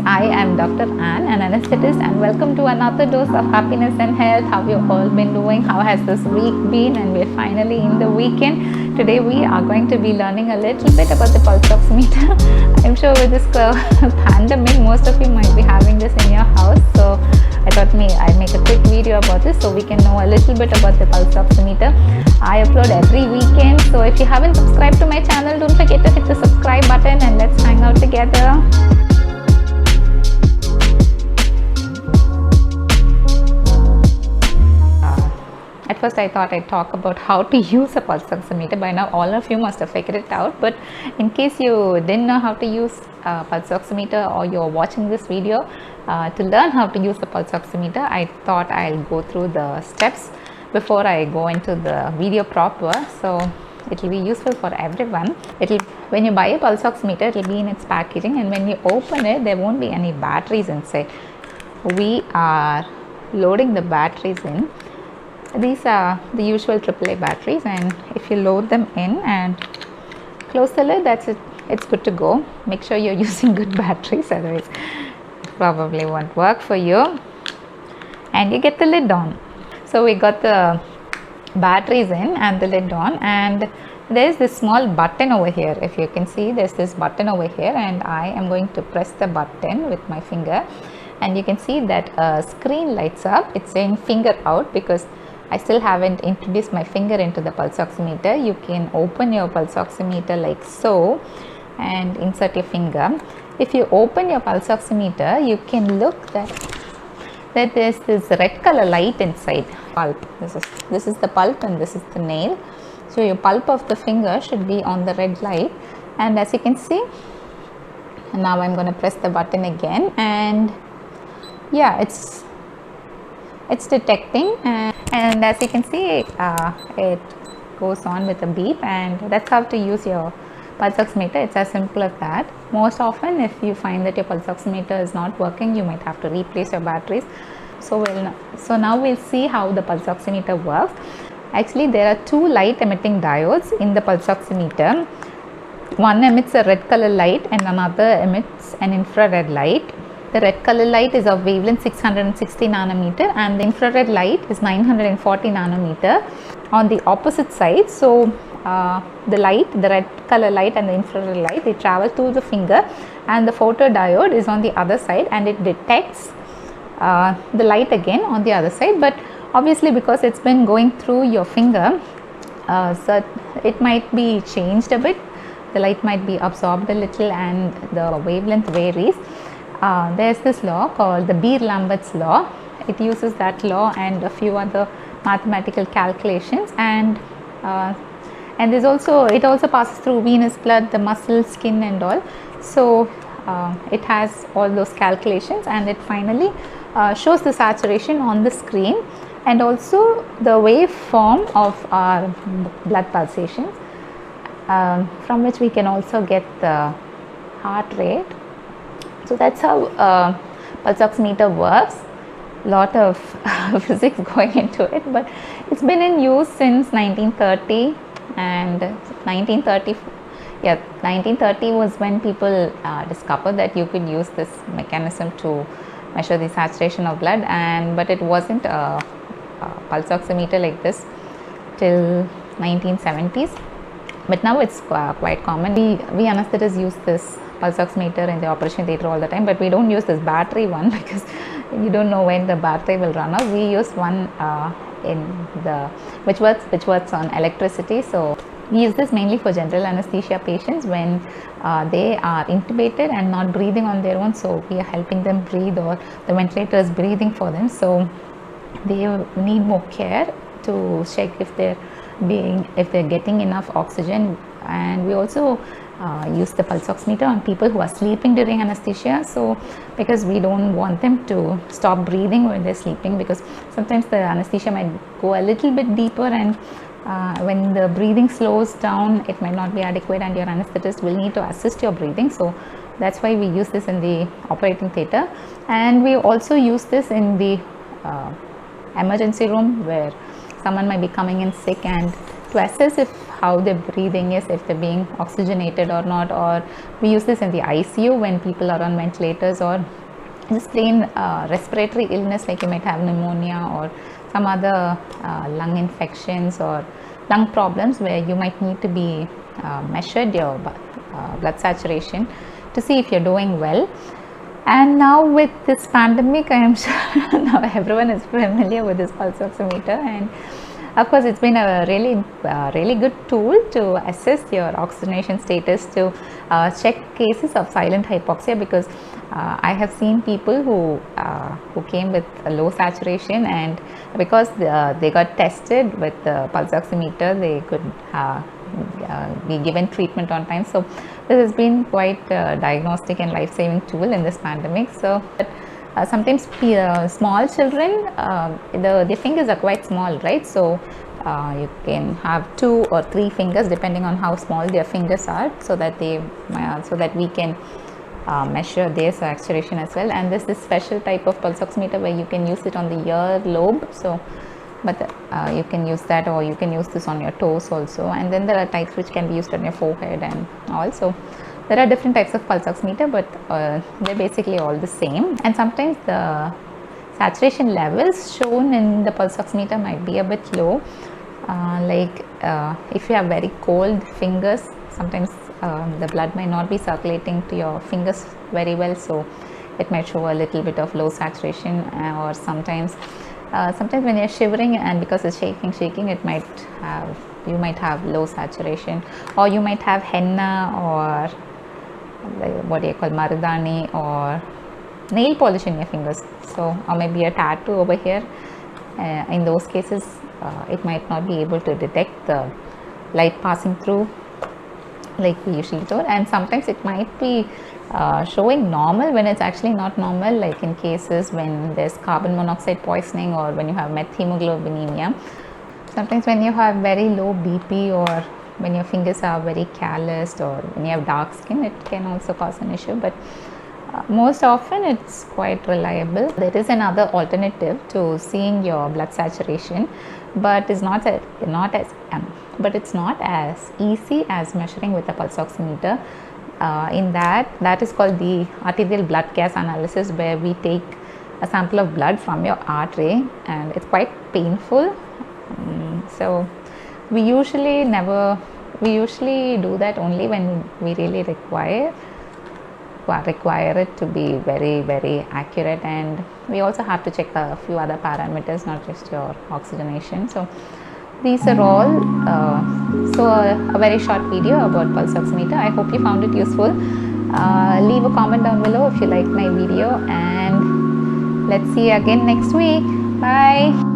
I am Dr. Anne, an anesthetist, and welcome to another dose of happiness and health. How you all been doing? How has this week been? And we're finally in the weekend. Today we are going to be learning a little bit about the pulse oximeter. I'm sure with this pandemic, most of you might be having this in your house. So I thought I'd make a quick video about this so we can know a little bit about the pulse oximeter. I upload every weekend, so if you haven't subscribed to my channel, don't forget to hit the subscribe button and let's hang out together. At first I thought I'd talk about how to use a pulse oximeter. By now all of you must have figured it out, but in case you didn't know how to use a pulse oximeter or you're watching this video to learn how to use the pulse oximeter, I thought I'll go through the steps before I go into the video proper, so it will be useful for everyone. When you buy a pulse oximeter, it will be in its packaging, and when you open it, there won't be any batteries inside. We are loading the batteries in. These are the usual AAA batteries, and if you load them in and close the lid, that's it. It's good to go. Make sure you're using good batteries, otherwise it probably won't work for you. And you get the lid on. So we got the batteries in and the lid on, and there's this small button over here. If you can see, there's this button over here, and I am going to press the button with my finger, and you can see that a screen lights up. It's saying finger out because I still haven't introduced my finger into the pulse oximeter. You can open your pulse oximeter like so and insert your finger. If you open your pulse oximeter, you can look that there's this red color light inside. Pulp. This is the pulp and this is the nail. So your pulp of the finger should be on the red light, and as you can see, now I'm going to press the button again, and yeah, it's detecting, and as you can see, it goes on with a beep, and that's how to use your pulse oximeter. It's as simple as that. Most often, if you find that your pulse oximeter is not working, you might have to replace your batteries. So now we'll see how the pulse oximeter works. Actually, there are two light emitting diodes in the pulse oximeter. One emits a red color light and another emits an infrared light. The red color light is of wavelength 660 nanometer and the infrared light is 940 nanometer on the opposite side. So the red color light and the infrared light, they travel through the finger, and the photodiode is on the other side, and it detects the light again on the other side. But obviously, because it's been going through your finger, so it might be changed a bit. The light might be absorbed a little and the wavelength varies. There's this law called the Beer-Lambert's law. It uses that law and a few other mathematical calculations, and it also passes through venous blood, the muscles, skin and all. So it has all those calculations, and it finally shows the saturation on the screen and also the waveform of our blood pulsations, from which we can also get the heart rate. So that's how pulse oximeter works. Lot of physics going into it, but it's been in use since 1930, and 1930 was when people discovered that you could use this mechanism to measure the saturation of blood, but it wasn't a pulse oximeter like this till 1970s. But now it's quite common. We anesthetists use this pulse oximeter in the operation theatre all the time, but we don't use this battery one because you don't know when the battery will run out. We use one which works on electricity. So we use this mainly for general anesthesia patients when they are intubated and not breathing on their own. So we are helping them breathe, or the ventilator is breathing for them. So they need more care to check if they're getting enough oxygen. And we also use the pulse oximeter on people who are sleeping during anesthesia, so because we don't want them to stop breathing when they're sleeping, because sometimes the anesthesia might go a little bit deeper, and when the breathing slows down, it might not be adequate, and your anesthetist will need to assist your breathing. So that's why we use this in the operating theatre, and we also use this in the emergency room where someone might be coming in sick, and to assess how their breathing is, if they're being oxygenated or not, or we use this in the ICU when people are on ventilators, or just plain respiratory illness, like you might have pneumonia or some other lung infections or lung problems where you might need to be measured your blood saturation to see if you're doing well. And now with this pandemic, I am sure now everyone is familiar with this pulse oximeter, and of course it's been a really good tool to assess your oxygenation status, to check cases of silent hypoxia, because I have seen people who came with a low saturation, and because they got tested with the pulse oximeter, they could be given treatment on time. So this has been quite a diagnostic and life-saving tool in this pandemic. So sometimes small children, the fingers are quite small, right? So you can have 2 or 3 fingers depending on how small their fingers are, so that we can measure their saturation as well. And this special type of pulse oximeter where you can use it on the ear lobe. So but you can use that, or you can use this on your toes also. And then there are types which can be used on your forehead and also. There are different types of pulse oximeter, but they're basically all the same. And sometimes the saturation levels shown in the pulse oximeter might be a bit low. If you have very cold fingers, sometimes the blood might not be circulating to your fingers very well, so it might show a little bit of low saturation. Or sometimes when you're shivering and because it's shaking, you might have low saturation, or you might have henna, or what do you call, mardani, or nail polish in your fingers, so, or maybe a tattoo over here. In those cases it might not be able to detect the light passing through like we usually do. And sometimes it might be showing normal when it's actually not normal, like in cases when there's carbon monoxide poisoning, or when you have methemoglobinemia. Sometimes when you have very low BP, or when your fingers are very calloused, or when you have dark skin, it can also cause an issue. But most often it's quite reliable. There is another alternative to seeing your blood saturation, but it's not as easy as measuring with a pulse oximeter. In that is called the arterial blood gas analysis, where we take a sample of blood from your artery, and it's quite painful. So we usually do that only when we really require it to be very, very accurate. And we also have to check a few other parameters, not just your oxygenation. So these are all a very short video about pulse oximeter. I hope you found it useful. Leave a comment down below if you liked my video, and let's see you again next week. Bye.